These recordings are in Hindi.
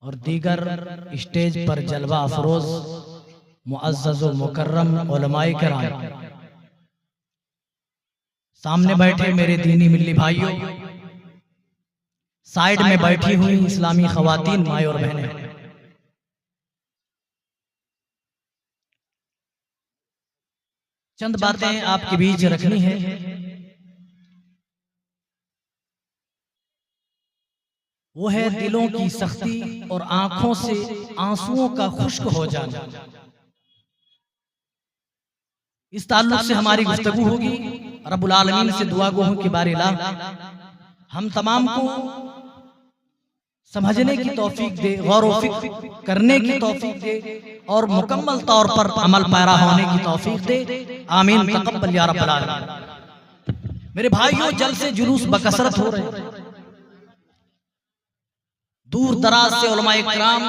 और दीगर स्टेज पर जलवा अफरोज मुअज़्ज़ज़ व मुकर्रम उलमाए किराम, सामने बैठे मेरे दीनी मिल्ली भाइयों, साइड में बैठी हुई इस्लामी खवातीन माए और बहनें, चंद बातें आपके बीच रखनी है। वो है दिलों की सख्ती और आंखों से आंसुओं का खुश्क हो जाना। इस ताल्लुक से हमारी गुफ्तगू होगी। रब्बुल आलमीन से दुआ गो हूं कि बारिला हम तमाम को समझने की तौफीक दे, गौर व फिक्र करने की तौफीक दे और मुकम्मल तौर पर अमल पैरा होने की तौफीक दे। आमीन तक़ब्बल या रब्बल आलमीन। मेरे भाइयों, जलसे जुलूस बकसरत हो रहे हैं। दूर दराज से उलमाए किराम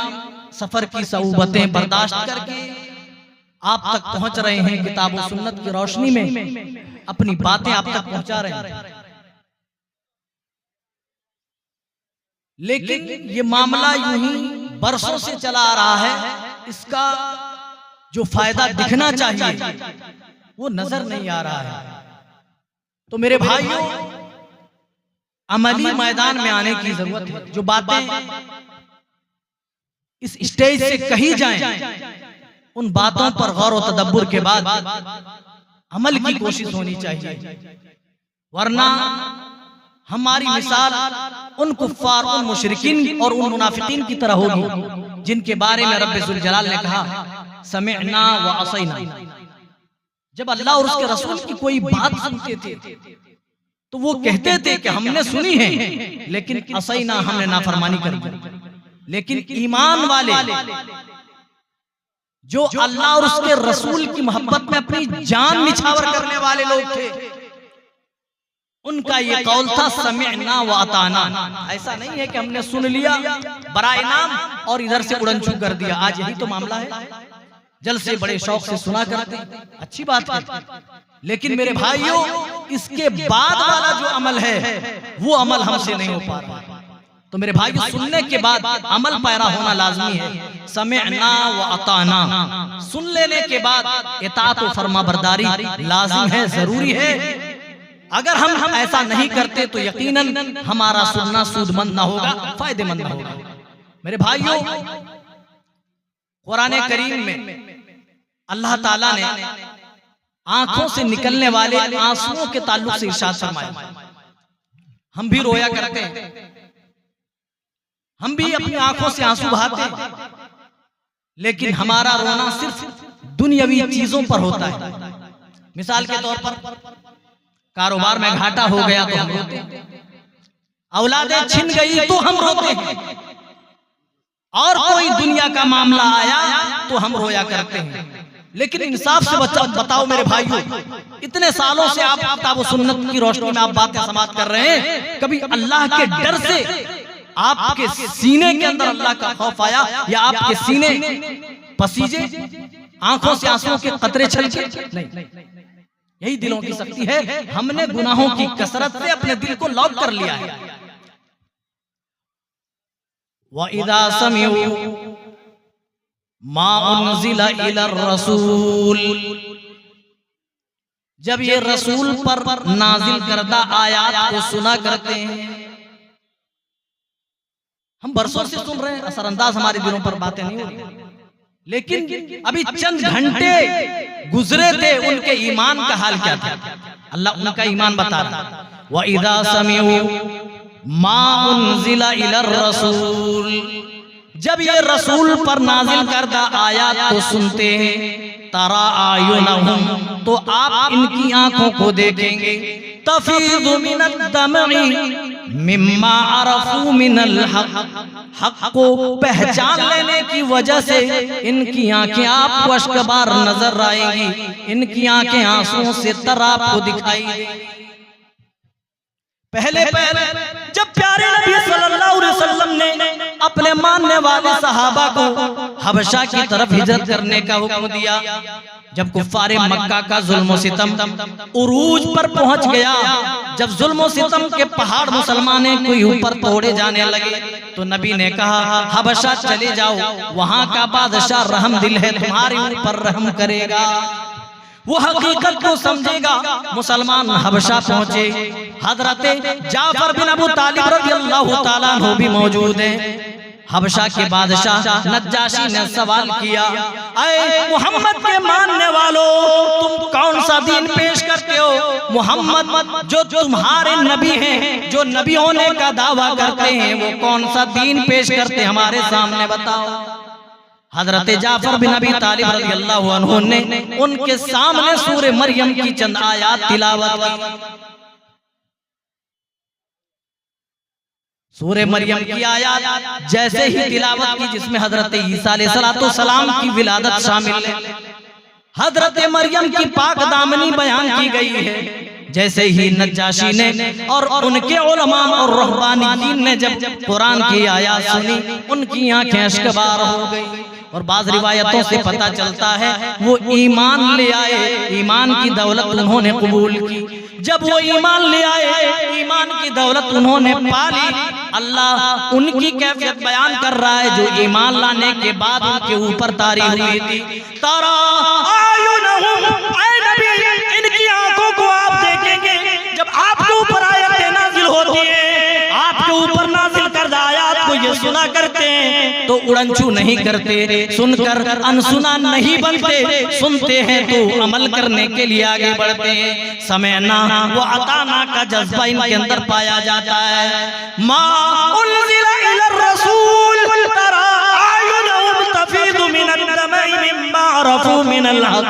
सफर की सऊबतें बर्दाश्त करके आप तक पहुंच रहे हैं। किताब व सुन्नत की रोशनी में अपनी बातें आप तक पहुंचा रहे हैं। लेकिन ये मामला यूं ही बरसों से चला आ रहा है। इसका जो फायदा दिखना चाहिए वो नजर नहीं आ रहा है। तो मेरे भाइयों, अमली मैदान में आने की जरूरत है। जो बातें इस स्टेज से कही जाएं, उन बातों पर गौर व तदब्बुर के बाद अमल की कोशिश होनी चाहिए, वरना हमारी मिसाल उन कुफ्फार, उन मुशरिकीन और उन मुनाफिकीन की तरह होगी जिनके बारे में रब्बे ज़ुल जलाल ने कहा समिअना व असैना। जब अल्लाह और उसके रसूल की कोई बात सुनते थे तो वो कहते थे कि हमने सुनी है, लेकिन असैना, हमने नाफरमानी कर दी। लेकिन ईमान वाले जो अल्लाह और उसके रसूल की मोहब्बत में अपनी जान निछावर करने वाले लोग थे, उनका ये कौल था समिअना व अताना। ऐसा नहीं है कि हमने सुन लिया बराए नाम और इधर से उड़न छू कर दिया। आज यही तो मामला है। जलसे बड़े शौक से सुना करते, अच्छी बात है, लेकिन मेरे भाइयों, इसके बाद वाला जो अमल है वो अमल हमसे नहीं हो पा रहा। तो मेरे भाइयों, सुनने के बाद अमल पैरा होना लाजमी है। समिअना व अताना, सुन लेने के बाद इताअत व फरमाबरदारी लाजिम है, जरूरी है। अगर हम ऐसा नहीं करते तो यकीनन हमारा सुनना सूदमंद ना होगा, फायदेमंद ना होगा। मेरे भाइयों, कुरान करीम में अल्लाह ताला ने आंखों से निकलने वाले आंसुओं के ताल्लुक से इरशाद फरमाया। हम भी रोया करते हैं, हम भी अपनी आंखों से आंसू बहाते हैं, लेकिन हमारा रोना सिर्फ दुनियावी चीजों पर होता है। मिसाल के तौर पर कारोबार में घाटा हो गया तो हम रोते हैं, औलादें छिन गई तो हम रोते हैं, और कोई दुनिया का मामला आया तो हम रोया करते हैं। लेकिन इंसाफ से बताओ मेरे भाइयों, इतने सालों से आप किताब व सुन्नत की रोशनी में आप बातें समाप्त कर रहे हैं, कभी अल्लाह के डर से आपके सीने के अंदर अल्लाह का खौफ आया, या आपके सीने पसीजे, आंखों से आंसुओं के कतरे छलके? नहीं। यही दिलों की शक्ति है। हमने गुनाहों की कसरत से अपने दिल को लॉक कर लिया है। वइज़ा समिअू मा उन्ज़िला इलर रसूल, जब ये रसूल पर नाजिल करदा आयात को सुना करते हैं। हम बरसों से सुन रहे हैं, असरअंदाज हमारे दिलों पर बातें नहीं हो रही, लेकिन अभी चंद घंटे गुजरे थे, उनके ईमान का हाल क्या था? अल्लाह उनका ईमान बता रहा। वइज़ा समिअू मा उन्ज़िला इलर रसूल, जब ये रसूल पर नाजिल करदा आयात को सुनते हैं, तरा आयुनहुम, तो आप इनकी आंखों को देखेंगे, तफीज़ु मिनद दमई मिम्मा अरफू मिनल हक, हक को पहचान लेने की वजह से इनकी आंखें आपको अश्कबार नजर आएंगी, इनकी आंखें आंसुओं से तर आपको दिखाई देंगी। पहले जब प्यारे नबी सल्लल्लाहु अलैहि वसल्लम ने अपने मानने वाले सहाबा को हबशा की तरफ हिजरत करने का हुक्म दिया। जब कुफ्फारे मक्का का जुल्म सितम उरूज पर पहुंच गया, जब जुल्म सितम के पहाड़ मुसलमानों को ऊपर तोड़े जाने लगे, तो नबी ने कहा हबशा चले जाओ, वहां का बादशाह रहम दिल है, तुम्हारे ऊपर रहम करेगा, वो हकीकत को समझेगा। मुसलमान हबशा पहुंचे, हजरते जाफर बिन अबू तालिब रज़ियल्लाहु ताला अन्हु भी मौजूद हैं। हबशा के बादशाह नज्जाशी ने सवाल किया, ऐ मोहम्मद के मानने वालों, तुम कौन सा दीन पेश करते हो? मोहम्मद जो तुम्हारे नबी हैं, जो नबी होने का दावा करते हैं, वो कौन सा दीन पेश करते, हमारे सामने बताओ। हजरत जाफर बिन अबी तालिब रज़ियल्लाहु अन्हु ने उनके सामने सूरे मरियम की चंद आयात तिलावत की। सूरे मरियम की आयत जैसे ही तिलावत की, जिसमें हजरत ईसा अलैहिस्सलाम की विलादत शामिल है, हजरत मरियम की पाक दामनी बयान की गई है। जैसे ही नज्जाशी ने और उनके उलमा और रहबानीयीन ने जब कुरान की आयत सुनी, उनकी आंखें अश्कबार हो गई। और बाज़ रिवायतों से पता चलता है वो ईमान ले आए, ईमान की दौलत उन्होंने कबूल की। जब वो ईमान ले आए, ईमान की दौलत उन्होंने पाली, अल्लाह उनकी कैफियत बयान कर रहा है जो ईमान लाने के बाद उनके ऊपर तारी हुई थी। तारा आयुनहुम, ऐ नबी, इनकी आंखों को आप देखेंगे जब आपके ऊपर आयतें नाज़िल होती है, आपके ऊपर नाज़िल करदा आयत को ये सुना करते हैं तो उड़नछू नहीं करते, सुनकर अनसुना नहीं बनते, सुनते हैं तो अमल करने के लिए आगे बढ़ते हैं। समयना व अताना का जज्बा इनके अंदर पाया जाता है। मा उनज़िला इलर रसूल तरा आयुनहुम तफीदु मिनद दमई मिम्मा अरफू मिनल हक,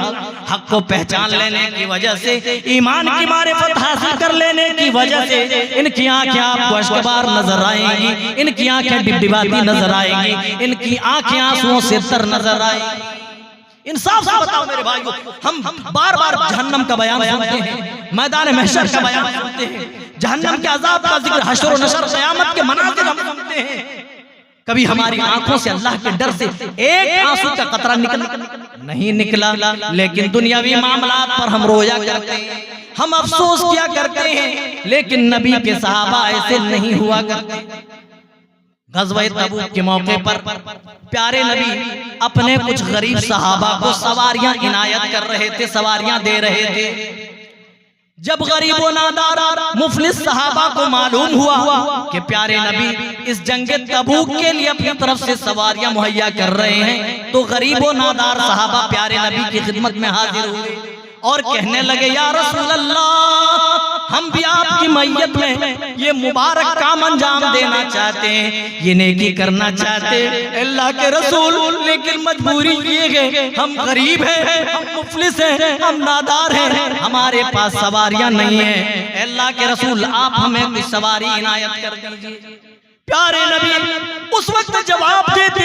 हक को पहचान लेने की वजह से, ईमान की मारिफत हासिल कर लेने की वजह से इनकी आंखें आपको अश्कबार नजर आएंगी, इनकी आंखें डिबडिबाती नजर आएंगी, इनकी आंखें आंसुओं से तर नजर आएंगी। इंसाफ से बताओ मेरे भाइयों, हम बार बार जहन्नम का बयान सुनते हैं, मैदान महशर का बयान सुनते हैं, जहन्नम के अजाब का जिक्र, हश्र और नशर, क़यामत के मनाज़िर हम सुनते हैं। कभी हमारी आंखों से अल्लाह के डर से एक आंसू का कतरा नहीं निकला, लेकिन दुनियावी मामलात पर हम रोया करते हैं, हम अफसोस किया करते हैं, लेकिन नबी के सहाबा ऐसे नहीं हुआ करते। ग़ज़वा तबूक के मौके पर प्यारे नबी अपने कुछ गरीब सहाबा को सवारियां इनायत कर रहे थे, सवारियां दे रहे थे। जब गरीबो नादार मुफलिस सहाबा को मालूम हुआ कि प्यारे नबी इस जंगे तबूक के लिए अपनी तरफ से सवारियां मुहैया कर रहे हैं, तो गरीबो नादार सहाबा प्यारे नबी की खिदमत में हाजिर हुए और कहने लगे, या रसूल अल्लाह, हम भी आपकी मैयत में ये मुबारक काम अंजाम देना चाहते हैं, ये नेकी करना चाहते हैं अल्लाह के रसूल, लेकिन मजबूरी ये है, हम गरीब हैं, हम मुफलिस हैं, हम नादार हैं, हमारे पास सवारियां नहीं है। अल्लाह के रसूल, आप हमें कोई सवारी इनायत कर दीजिए। प्यारे नबी उस वक्त जवाब देते,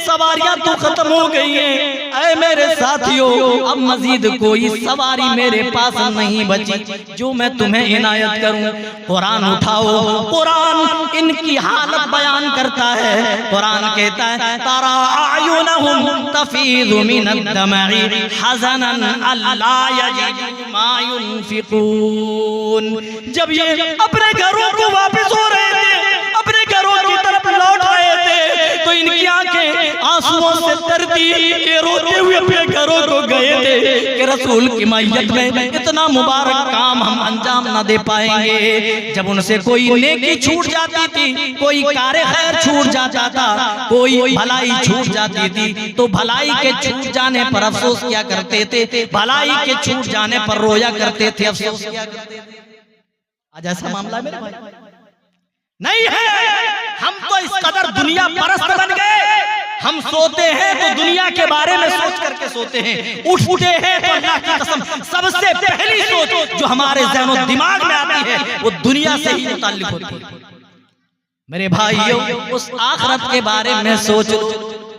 सवारियां तो खत्म हो गई हैं, ऐ मेरे साथियों, अब मजीद कोई सवारी मेरे पास नहीं बची जो मैं तुम्हें इनायत करूं। कुरान उठाओ, कुरान इनकी हालत बयान करता है। कुरान कहता है, तारा आयुनहुम तफीदु मिनद दमई हज़नन अल्ला यजिदू मा युनफिकून। जब ये अपने घरों को वापस हो रहे थे, अपने घरों की तरफ लौट रहे थे, तो इनकी आंखें आंसुओं से तरती, ये रोते हुए अपने घरों को गए थे कि रसूल की मैयत में इतना मुबारक काम हम अंजाम न दे पाएंगे। जब उनसे कोई नेकी छूट जाती थी, कोई कार्य खैर छूट जाता था, कोई भलाई छूट जाती थी, तो भलाई के छूट जाने पर अफसोस किया करते थे, भलाई के छूट जाने पर रोया करते थे, अफसोस किया करते थे। आज ऐसा मामला मेरे भाई नहीं है। हम तो इस कदर दुनिया परस्त बन गए, हम सोते हैं तो दुनिया के बारे में सोच करके सोते हैं, उठते हैं तो अल्लाह की कसम सबसे पहली सोच जो हमारे ज़हन और दिमाग में आती है वो दुनिया से ही मुताल्लिक होती है। मेरे भाइयों, उस आखिरत के बारे में सोचो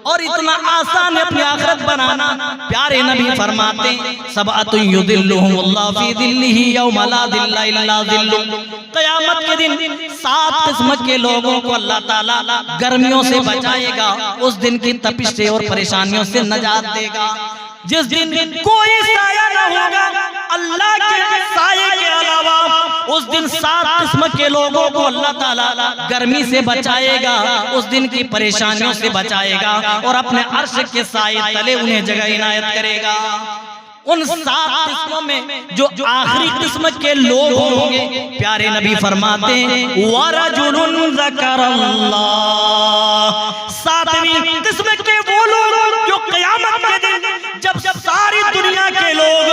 और इतना आसान है अपनी आखिरत बनाना। प्यारे नबी फरमाते सबअतु युदिल्लुहुमुल्लाहु फी दिल्लिही यौमा ला दिल्ला इल्ला दिल्लुहु। क़यामत के दिन 7 किस्म के लोगों को अल्लाह ताला गर्मियों से बचाएगा, उस दिन की तपिश से और परेशानियों से नजात देगा। जिस दिन कोई साया न होगा अल्लाह के साये के अलावा, उस दिन 7 किस्म के लोगों को अल्लाह ताला गर्मी से बचाएगा, उस दिन की परेशानियों से बचाएगा और अपने अर्श के साये तले उन्हें जगह इनायत करेगा। उन 7 किस्मों में जो आखिरी किस्म के लोग होंगे, प्यारे नबी फरमाते वरजुलुन ज़करल्लाह, 7वीं किस्म के वो लोग जो क़यामत के दिन जब सारी दुनिया के लोग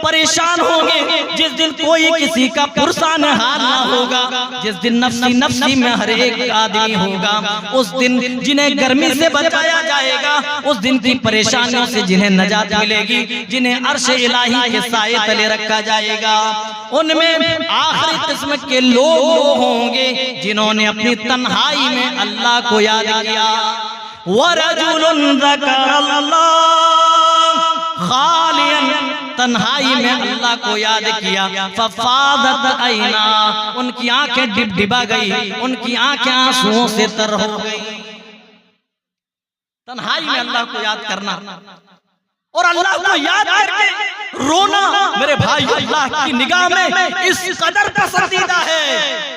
परेशान होंगे, जिस दिन कोई किसी का पुरसान हाल ना होगा, जिस दिन नफ्सी नफ्सी में हर एक आदमी होगा, उस दिन जिन्हें गर्मी से बचाया जाएगा, उस दिन की परेशानियों से जिन्हें नजात मिलेगी, जिन्हें अर्श इलाही के साये तले रखा जाएगा, उनमें आखिरी किस्म के लोग होंगे जिन्होंने अपनी तन्हाई में अल्लाह को याद किया। वरजुलुन ज़करल्लाह खालियन, तन्हाई में अल्लाह को याद किया, फफादत ऐना, उनकी आंखें डिबडिबा गई, उनकी आंखें आंसुओं से तर हो गई। तन्हाई में अल्लाह को याद करना और अल्लाह को याद करके रोना, मेरे भाई अल्लाह की निगाह में इस कदर पसंदीदा है।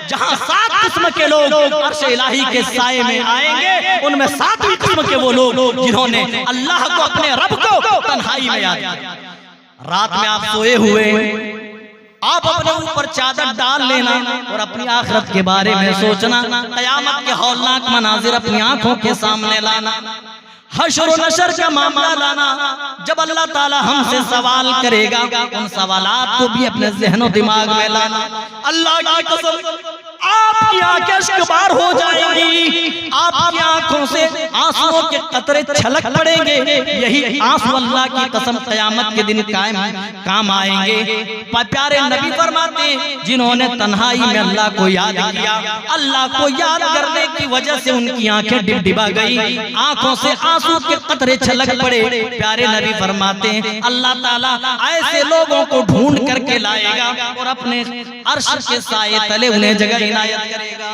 जहां 7 किस्म के लोग अर्श इलाही के साये में आएंगे, उनमें 7वीं किस्म के वो लोग जिन्होंने अल्लाह को, अपने रब को तन्हाई में याद किया। रात में आप सोए हुए, आप अपने ऊपर चादर डाल लेना और अपनी आखिरत के बारे में सोचना, क़यामत के हौलनाक मनाजिर अपनी आंखों के सामने लाना, हश्र व नशर का मामला लाना। जब अल्लाह ताला हमसे सवाल करेगा, उन सवालात को भी अपने ज़हनो दिमाग में लाना। अल्लाह की कसम आपकी आंखें अश्कबार हो जाएंगी, आपकी आंखों से आंसुओं के कतरे छलक पड़ेंगे। यही आंसू अल्लाह की कसम क़यामत के दिन काम आएंगे। प्यारे नबी फरमाते जिन्होंने तन्हाई में अल्लाह को याद किया, अल्लाह को याद करने की वजह से उनकी आंखें डिबडिबा गई, आंखों से आंसू के कतरे छलक पड़े। प्यारे नबी फरमाते हैं अल्लाह ताला ऐसे लोगों को ढूंढ करके लाएगा और अपने अर्श के साये तले उन्हें जगह इनायत करेगा।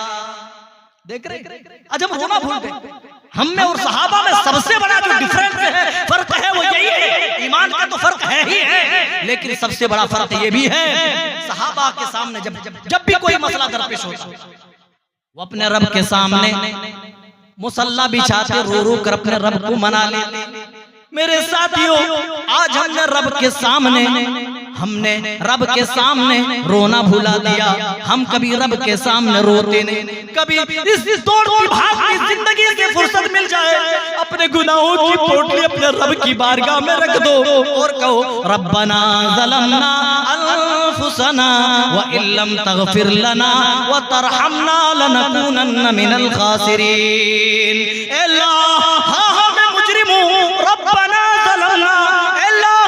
देख रहे अजब रोना भूल गए। हम में और सहाबा में सबसे बड़ा जो डिफरेंस है, फर्क है, वो यही है। ईमान का तो फर्क है ही है, लेकिन सबसे बड़ा फर्क ये भी है, सहाबा के सामने जब भी कोई मसला दरपेश होता, वो अपने रब के सामने मुसल्ला बिछाते रो रो कर अपने रब को मना लेते। मेरे साथियों, आज हमने रब के सामने रोना भुला दिया। हम कभी रब के सामने रोते नहीं। कभी इस दौड़ती भागती जिंदगी से फुर्सत मिल जाए, अपने गुनाहों की पोटली अपने रब की बारगाह में रख दो और कहो रब्बना ज़लमना अनफुसना व इल्लम तगफिर लना व तरहमना लनकूनन्न मिनल खासिरीन। अल्लाह हम मुजरिम हूं, रब्बना ज़लमना, अल्लाह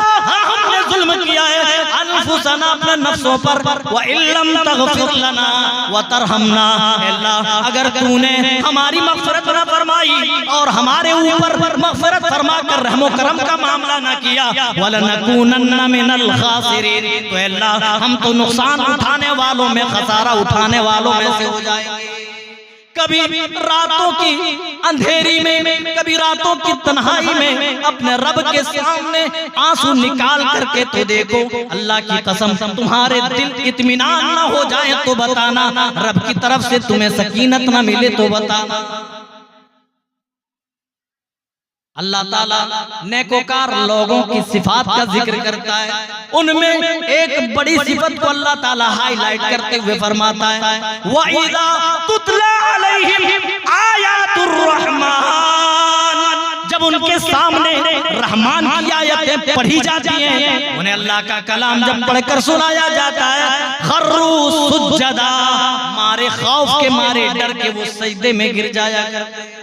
हमने जुल्म किया है अनफुसना, अपने नफ्सों पर, व इल्लम तगफिर लना व तरहमना, अल्लाह अगर तूने हमारी मग़फ़िरत न फरमाई और हमारे ऊपर मग़फ़िरत फरमा कर रहमो करम का मामला न किया, वलनकूनन्न मिनल खासिरीन, तो अल्लाह हम तो नुकसान उठाने वालों में, खसारा उठाने वालों में से हो जाएंगे। कभी रातों की अंधेरी में, कभी रातों की तन्हाई में अपने रब के सामने आंसू निकाल करके तो देखो। अल्लाह की कसम तुम्हारे दिल इत्मीनान ना हो जाए तो बताना, रब की तरफ से तुम्हें सकीनत ना मिले तो बताना। अल्लाह ताला नेकोकार लोगों की सिफात का जिक्र करता है, उनमें एक बड़ी सिफत को अल्लाह ताला हाईलाइट करते हुए फरमाता है वइज़ा तुतला अलैहिम आयातुर रहमान, जब उनके सामने रहमान की आयतें पढ़ी जाती हैं, उन्हें अल्लाह का कलाम जब पढ़कर सुनाया जाता है, खर्रू सुज्जदा, मारे खौफ के, मारे डर के वो सजदे में गिर जाया करते हैं।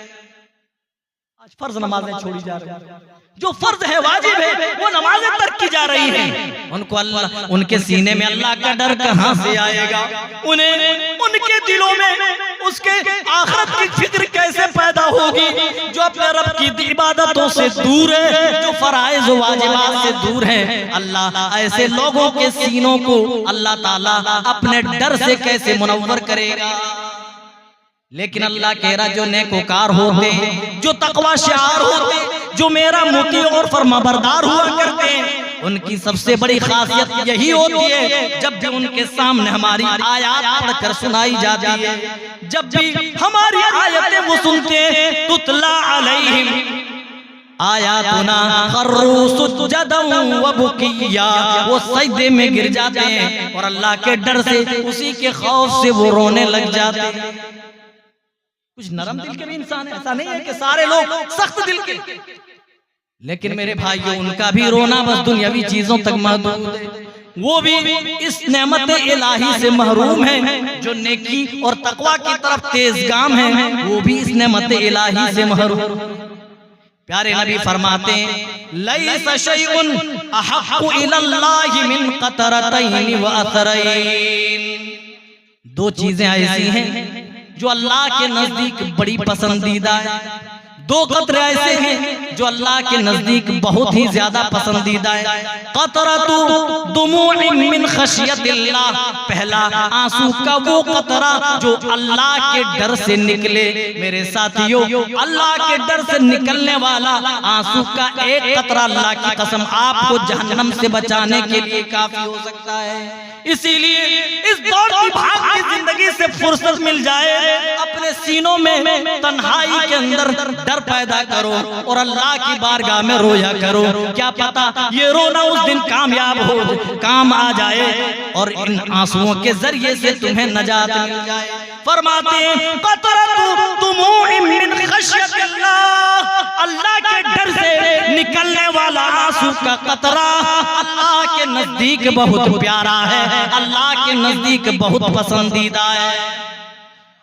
आज फर्ज नमाजें छोड़ी जा रही हैं, जो फर्ज है, वाजिब है, वो नमाजें तर्क की जा रही हैं। उनको अल्लाह, उनके सीने में अल्लाह का डर कहां से आएगा? उन्हें उनके दिलों में उसके आखिरत की फिक्र कैसे पैदा होगी? जो अपने रब की इबादतों से दूर है, जो फराइज वाजिबात से दूर है, अल्लाह ऐसे लोगों के सीनों को अल्लाह ताला अपने डर से कैसे मुनव्वर करेगा। लेकिन अल्लाह कह रहा जो नेकोकार होते हैं, जो तकवा शिआर होते हैं, जो मेरा मुती और फरमाबरदार हुआ करते हैं, उनकी सबसे बड़ी खासियत यही होती है जब भी उनके सामने हमारी आयत पढ़कर सुनाई जाती है, जब भी हमारी आयतें वो सुनते हैं, तुतला अलैहिम आयातुना खर्रू सुज्जदन व बुकिया, वो सजदे में गिर जाते हैं और अल्लाह के डर से, उसी के खौफ से वो रोने लग जाते हैं। कुछ नरम दिल के भी इंसान है, ऐसा नहीं है कि सारे लोग सख्त दिल के, लेकिन मेरे भाइयों उनका भी रोना बस दुनियावी चीजों तक महदूद है। वो भी इस नेमत इलाही से महरूम है, जो नेकी और तकवा की तरफ तेजगाम है, वो भी इस नेमत इलाही से महरूम। प्यारे नबी फरमाते हैं लैसा शैउन अहक्कु इलल्लाहि मिन क़तरतैन व अथरैन। दो चीजें ऐसी हैं जो अल्लाह के नजदीक बड़ी पसंदीदा है, दो कतरे ऐसे हैं जो अल्लाह के नजदीक बहुत ही ज्यादा पसंदीदा है। क़तरतु दुमूइन मिन खशियतिल्लाह, पहला आंसू का वो कतरा जो अल्लाह के डर से निकले। मेरे साथियों, अल्लाह के डर से निकलने वाला आंसू का एक कतरा अल्लाह की कसम आपको जहन्नम से बचाने के लिए काफी हो सकता है। इसीलिए इस दौड़ती भागती जिंदगी से फुर्सत मिल जाए, अपने सीनों में तन्हाई के अंदर डर पैदा करो और अल्लाह की बारगाह में रोया करो। क्या पता ये रोना उस दिन कामयाब हो, काम आ जाए और इन आंसुओं के जरिए से तुम्हें नजात मिल जाए। फरमाते हैं क़तरतु दुमूइन मिन खशियतिल्लाह, अल्लाह के डर से निकलने वाला आंसू का कतरा अल्लाह के नजदीक बहुत प्यारा है, अल्लाह के नजदीक बहुत पसंदीदा है।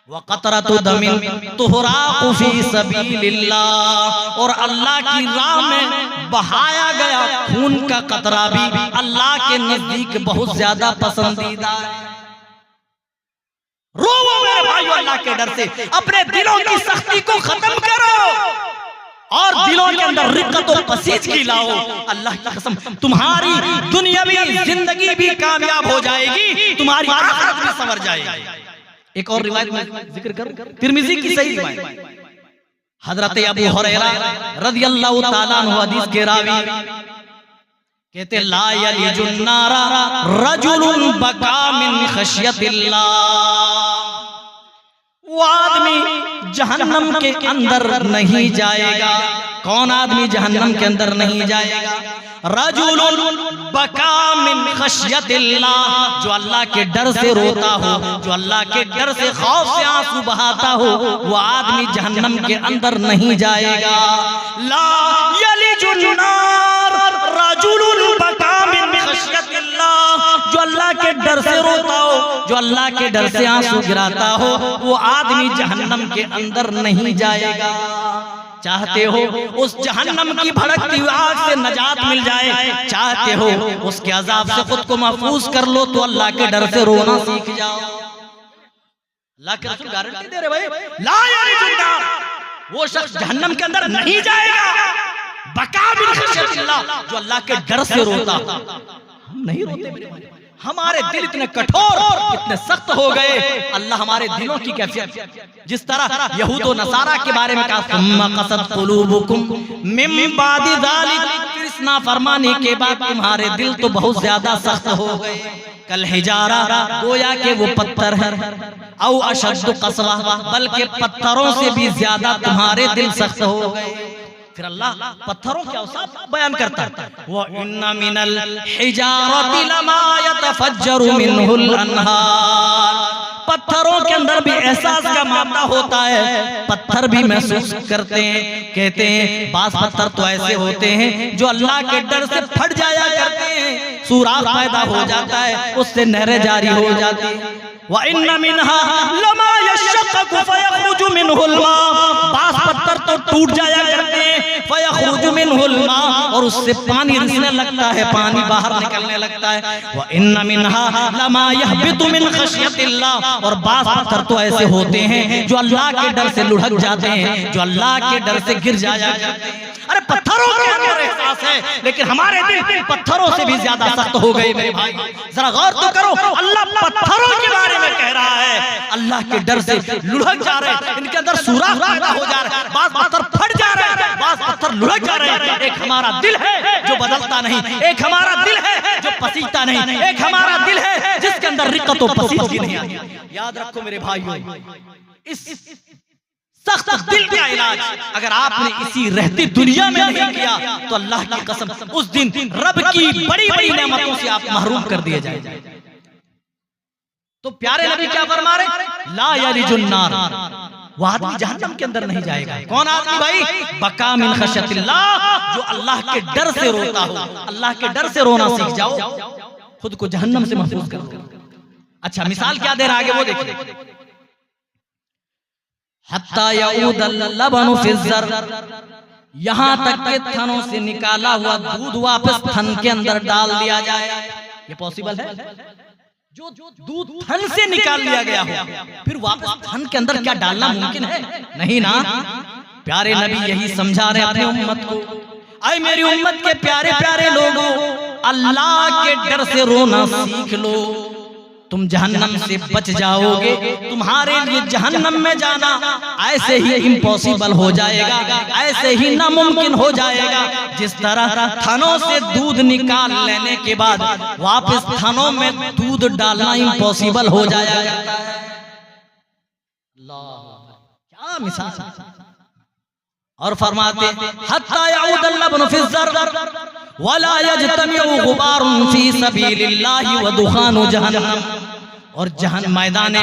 व क़तरतु दमिन तुहराक़ु फ़ी सबीलिल्लाह, और अल्लाह की राह में बहाया गया खून का कतरा भी अल्लाह के नजदीक बहुत ज्यादा पसंदीदा है। रोवो मेरे भाइयों अल्लाह के डर से, अपने दिलों की सख्ती को खत्म करो और दिलों के अंदर रिक्कत और पसीजगी लाओ। अल्लाह की कसम तुम्हारी दुनियावी जिंदगी भी कामयाब हो जाएगी, तुम्हारी आखिरत भी संवर जाएगी। एक और रिवायत में जिक्र करूं, तिर्मिज़ी की सही रिवायत, हजरत अबू हुरैरा रज़ियल्लाहु ताला अन्हु हदीस के रावी कहते ला यलिजुन नारा रजुलुन बका मिन खशियतिल्लाह, वो आदमी जहन्नम के अंदर नहीं जाएगा। कौन आदमी जहन्नम के अंदर नहीं जाएगा? रजुलुन बका मिन खशियतिल्लाह, जो अल्लाह के डर से रोता हो, जो अल्लाह के डर से खौफ से आंसू बहाता हो, वो आदमी जहन्नम के अंदर नहीं जाएगा। ला यलिजुन नार रजुलुन बका मिन खशियतिल्लाह, जो अल्लाह के डर से रोता हो, जो अल्लाह के डर से आंसू गिराता हो, वो आदमी जहन्नम के अंदर नहीं जाएगा। चाहते हो उस जहन्नम की भड़कती हुई आग से नजात मिल जाए, चाहते हो उसके अजाब से खुद को महफूज कर लो, तो अल्लाह के डर से रोना सीख जाओ। अल्लाह के रसूल गारंटी दे रहे भाई, ला यलिजुन नार, वो शख्स जहन्नम के अंदर नहीं जाएगा। बका मिन खशियतिल्लाह, जो अल्लाह के डर से रोता। हम नहीं रोते मेरे भाई, हमारे दिल इतने कठोर इतने सख्त हो गए। अल्लाह हमारे दिलों की कैफियत, जिस तरह यहूद व नसारा के बारे में कहा सुम्मा क़सत क़ुलूबुकुम मिन बादि ज़ालिक, फिर इस नाफरमानी के बाद तुम्हारे दिल तो बहुत ज्यादा सख्त हो गए। कल हिजारा, गोया के वो पत्थर है, औ अशद्दु क़सवा, बल्कि पत्थरों से भी ज्यादा तुम्हारे दिल सख्त हो गए। फिर अल्लाह पत्थरों के औसाफ बयान करता है, व इन्ना मिनल हिजारति लमा यतफज्जरु मिनहुल अनहार, पत्थरों के अंदर भी एहसास का मामला होता है, पत्थर भी महसूस करते हैं। कहते हैं बास पत्थर तो ऐसे होते हैं जो अल्लाह के डर से फट जाया करते हैं, सुराख पैदा हो जाता है, उससे नहरें जारी हो जाती है। व इन्ना मिनहा लमा यशक्कु फयखरुजु मिनहुल मा, बास पत्थर तो टूट जाया करते हैं, फयखरुजु मिनहुल मा, और उससे पानी रिसने लगता है, पानी बाहर निकलने लगता है। व इन्न मिनहा लमा यहबितु मिन खशियतिल्लाह, और बास पत्थर तो ऐसे होते हैं जो अल्लाह के डर से लुढ़क जाते हैं, जो अल्लाह के डर से गिर जाया करते हैं। अरे पत्थरों के अंदर एहसास है, लेकिन हमारे दिल पत्थरों से भी ज्यादा सख्त हो गए मेरे भाई। जरा गौर तो करो, अल्लाह पत्थरों के बारे में कह रहा है, अल्लाह के डर से लुढ़क जा रहे हैं, इनके अंदर सुराख पैदा हो जा रहा है, बास पत्थर फट जा रहे हैं, बास पत्थर लुढ़क जा रहे हैं। एक हमारा दिल है जो बदलता नहीं, एक हमारा दिल है जो पसीजता नहीं, एक हमारा दिल है जिसके अंदर रिक्कत और पसीजगी नहीं आती। याद रखो मेरे भाइयों, इस सख्त दिल का इलाज अगर आपने इसी रहती दुनिया में नहीं किया तो अल्लाह की कसम उस दिन रब की बड़ी बड़ी नेमतों से आप महरूम कर दिए जाएंगे। तो प्यारे नबी क्या फरमा रहे, ला यलिजुन नार, वह आदमी जहन्नम के अंदर नहीं जाएगा। कौन आदमी भाई, बका मिन खशियतिल्लाह, जो अल्लाह के डर से रोता हो। अल्लाह के डर से रोना सीख जाओ, खुद को जहन्नम से महफूज कर। अच्छा मिसाल क्या दे रहा है आगे वो देखिए, हत्ता यऊदल लबनु फिज़्ज़र, यहाँ तक के थनों से निकाला हुआ दूध वापस थन के अंदर डाल दिया जाए। ये पॉसिबल है? जो दूध थन से निकाल लिया गया हो फिर वापस थन के अंदर क्या डालना मुमकिन है? नहीं ना। प्यारे नबी यही समझा रहे अपने उम्मत को, ऐ मेरी उम्मत के प्यारे प्यारे लोगों, अल्लाह के डर से रोना सीख लो, तुम जहन्नम से बच जाओगे। तुम्हारे लिए जहन्नम में जाना ऐसे ही इम्पॉसिबल हो जाएगा, ऐसे ही नामुमकिन हो जाएगा जिस तरह थनों से दूध निकाल लेने के बाद वापस थनों में दूध डालना इम्पॉसिबल हो जाया करता है। क्या मिसाल। और फरमाते हत्ता यऊदल लबनु फिज़्ज़र वला यजतमिउ गुबारुन फी सबीलिल्लाहि व दुखानु जहन्नम, और मैदान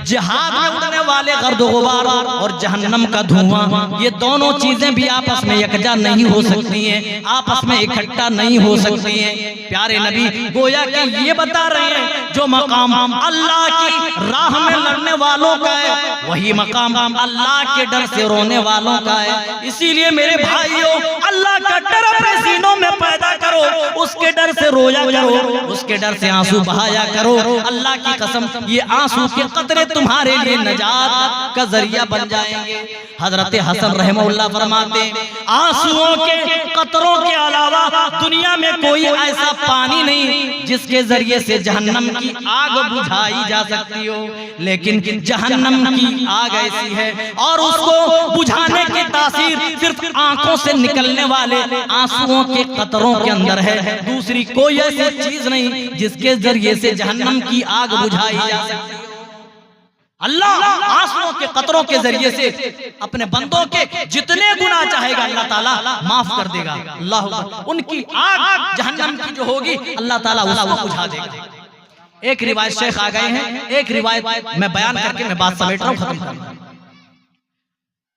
जिहाद में उड़ने वाले गर्द गुबार और जहन्नम का धुआं, ये दोनों चीजें भी आपस में यकजा नहीं हो सकती हैं, आपस में इकट्ठा नहीं हो सकती हैं। प्यारे नबी गोया कि ये बता रहे हैं जो मकाम अल्लाह की राह में लड़ने वालों का है, वही मकाम अल्लाह के डर से रोने वालों का है। इसीलिए मेरे भाइयों, अल्लाह का डर अपने सीनों में पैदा करो, उसके डर से रोया करो, उसके डर से आंसू बहाया करो। अल्लाह की कसम ये आंसू के कतरे तुम्हारे लिए नजात का जरिया बन जाएंगे। हजरत हसन रहमतुल्लाह फरमाते, आंसुओं के कतरों के अलावा दुनिया में कोई ऐसा पानी नहीं जिसके जरिए से जहन्नम की आग बुझाई जा सकती हो, लेकिन जहन्नम की आग ऐसी है और उसको बुझाने की तासीर सिर्फ आंखों से निकलने वाले आंसुओं के कतरों के अंदर है। दूसरी कोई ऐसी चीज नहीं जिसके जरिए से जहन्नम की आग बुझाई जा सकती हो। अल्लाह आंसुओं के कतरों के जरिए से अपने बंदों के जितने गुनाह चाहेगा अल्लाह ताला माफ कर देगा। अल्लाह उनकी आग जहन्नम की जो होगी अल्लाह ताला उसको बुझा देगा। एक रिवायत शेख आ गए हैं, एक रिवायत मैं बयान करके मैं बात समेट रहा हूं, खत्म कर रहा हूं।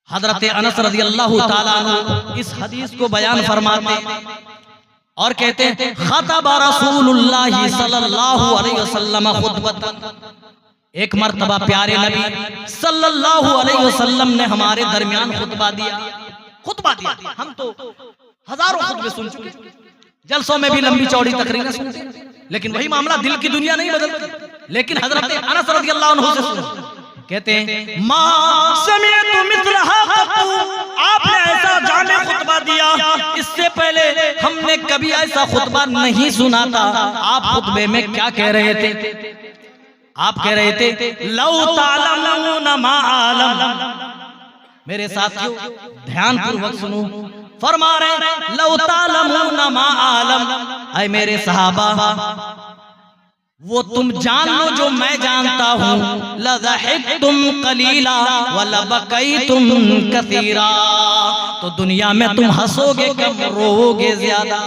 हजरत अनस रज़ियल्लाहु ताला अन्हु इस हदीस को बयान फरमाते और कहते हैं, खतब रसूलुल्लाह सल्लल्लाहु अलैहि वसल्लम खुतबतन, एक मर्तबा प्यारे नबी सल्लल्लाहु अलैहि वसल्लम ने हमारे दरमियान खुतबा दिया। हम तो हजारों खुतबे सुन चुके, जलसों में भी लंबी चौड़ी तकरीरें सुनते, लेकिन वही मामला दिल की दुनिया नहीं बदलती। लेकिन हजरत अनस रज़ियल्लाहु अन्हु से सुनो, कहते हैं, मा समिअतु मिस्लहा क़त्तु, आपने ऐसा जामे खुतबा दिया, इससे पहले हमने कभी ऐसा खुतबा नहीं सुना था। आप खुतबे में क्या कह रहे थे? आप कह रहे थे, लौ तालमूना मा आलम। मेरे साथियों ध्यान पूर्वक सुनो, फरमा रहे लौ तालमूना मा आलम, ऐ मेरे सहाबा वो तुम जान लो जो मैं जानता हूँ, लज़हिकतुम कलीला व लबकैतुम कसीरा, तो दुनिया में तुम हंसोगे कम, रोओगे ज्यादा।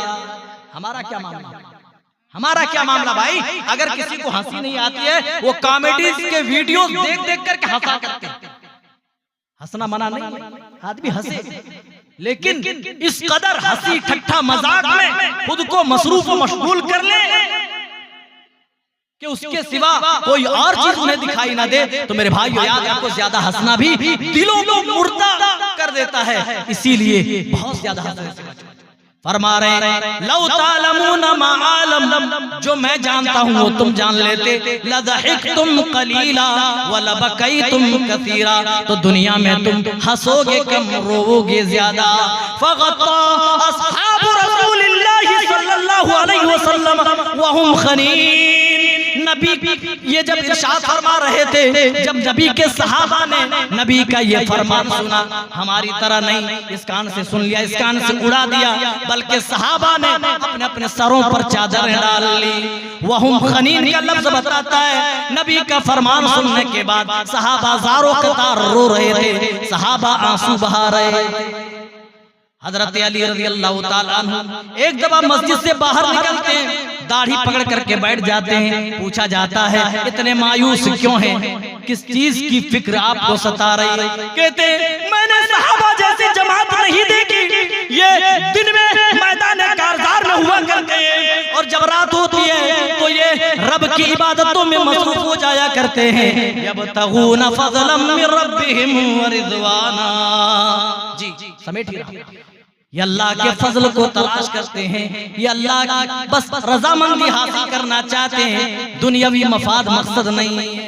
हमारा क्या मामला? हमारा क्या मामला भाई? अगर किसी को हंसी नहीं आती है वो कॉमेडी के वीडियो देख देख करके हंसा करते हैं। हंसना मना नहीं, आदमी हंसे, लेकिन इस कदर हंसी ठट्ठा मजाक में खुद को मसरूफ व मशगूल कर ले कि उसके सिवा कोई और चीज उन्हें दिखाई ना दे। तो मेरे भाई याद आपको, ज्यादा हंसना भी दिलों को मुर्दा कर देता है, इसीलिए बहुत ज्यादा हंसने से बचो। फरमा रहे लौ तालमून मा आलम, जो मैं जानता हूँ वो तुम जान लेते, लदहिकतुम कलीला व लबकैतुम कसीरा, तो दुनिया में तुम हंसोगे कम रोओगे ज्यादा। फगत्ता अस्हाबु रसूलिल्लाहि सल्लल्लाहु अलैहि वसल्लम व हुम खनीन। नबी ये जब इरशाद फरमा रहे थे, जब नबी के सहाबा ने नबी का ये फरमान सुना, हमारी तरह नहीं इस कान से सुन लिया, इस कान से उड़ा दिया, बल्कि सहाबा ने अपने अपने सरों पर चादरें डाल ली। वहुम खनीन का लफ्ज बताता है नबी का फरमान सुनने के बाद सहाबा ज़ारो कतार रो रहे थे, सहाबा आंसू बहा रहे थे। हजरत अली रज़ियल्लाहु ताला अन्हु एक दफा मस्जिद से बाहर निकलते हैं, दाढ़ी पकड़ करके बैठ जाते हैं। पूछा जाता है इतने मायूस क्यों हैं, किस चीज की फिक्र आपको सता रही है? कहते मैंने सहाबा जैसी जमात नहीं देखी, ये दिन में मैदान कारज़ार में हुआ करते हैं और जब रात होती है तो ये रब की इबादतों में मसरूफ हो जाया करते हैं। यबतगून फज़लन मिन रब्बिहिम व रिज़वाना। जी समेटिए, ये अल्लाह के फजल को तलाश करते हैं, ये अल्लाह की बस रजामंदी हासिल करना चाहते हैं, दुनियावी मफाद मकसद नहीं है।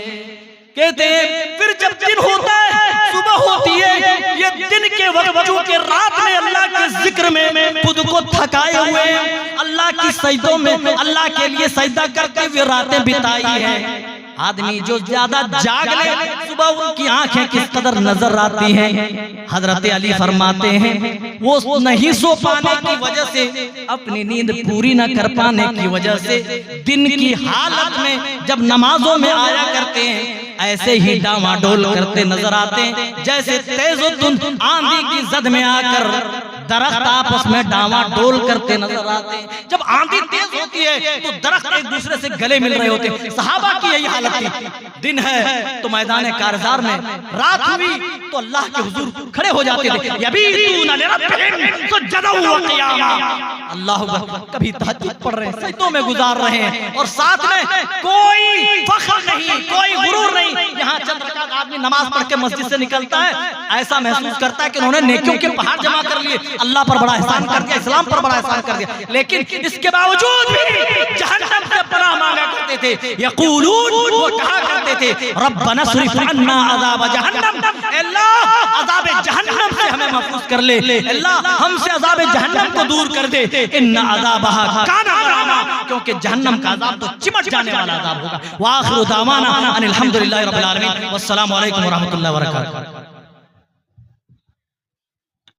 कहते हैं फिर जब दिन होता है, सुबह होती है, ये दिन के वक्त चूंकि रात में अल्लाह के जिक्र में खुद को थकाए हुए, अल्लाह की सजदों में अल्लाह के लिए सजदा करते हुए रातें बिताई है। आदमी जो ज्यादा जाग ले, सुबह उनकी आंखें किस कदर नजर आती हैं। हजरत अली फरमाते हैं वो नहीं सो पाने की वजह से, अपनी नींद पूरी न कर पाने की वजह से दिन की हालत में जब नमाजों में आया करते हैं, ऐसे ही डामाडोल करते नजर आते हैं, जैसे तेज़ुद्दुन आंधी की जद में आकर दरख्त आपस में डामाडोल करते नजर आते हैं। जब आंधी तेज होती है तो दरख्त एक दूसरे से गले मिल रहे होते हैं। सहाबा की यही हालत थी। दिन है तो मैदान कारज़ार में, रात हुई तो अल्लाह के हुजूर खड़े हो जाते थे। यबीतून लिरब्बिहिम सुज्जदन व क़ियामा, अल्लाहु अकबर, कभी तहज्जुद पढ़ रहे हैं, सजदों में गुजार रहे हैं, और साथ में कोई फख्र नहीं, कोई गुरूर नहीं। यहाँ चंद रकात आदमी नमाज पढ़ के मस्जिद से निकलता है, ऐसा महसूस करता है कि उन्होंने नेकियों के पहाड़ जमा कर लिए, अल्लाह पर बड़ा एहसान कर दिया, इस्लाम पर बड़ा एहसान कर दिया। लेकिन इसके बावजूद भी जहन्नम से पनाह मांगा करते थे। यक़ूलून, वो कहा करते थे रब्बना स्रिफ अन्ना अज़ाब जहन्नम, अल्लाह अज़ाब जहन्नम से हमें महफूज कर ले, अल्लाह हमसे अज़ाब जहन्नम को दूर कर दे। इन्ना अज़ाबहा काना गरामा, क्योंकि जहन्नम का अज़ाब तो चिमट जाने वाला अज़ाब होगा। व आखिरु दावाना अनिल हम्दुलिल्लाहि रब्बिल आलमीन, वस्सलामु अलैकुम व रहमतुल्लाहि व बरकातुहू।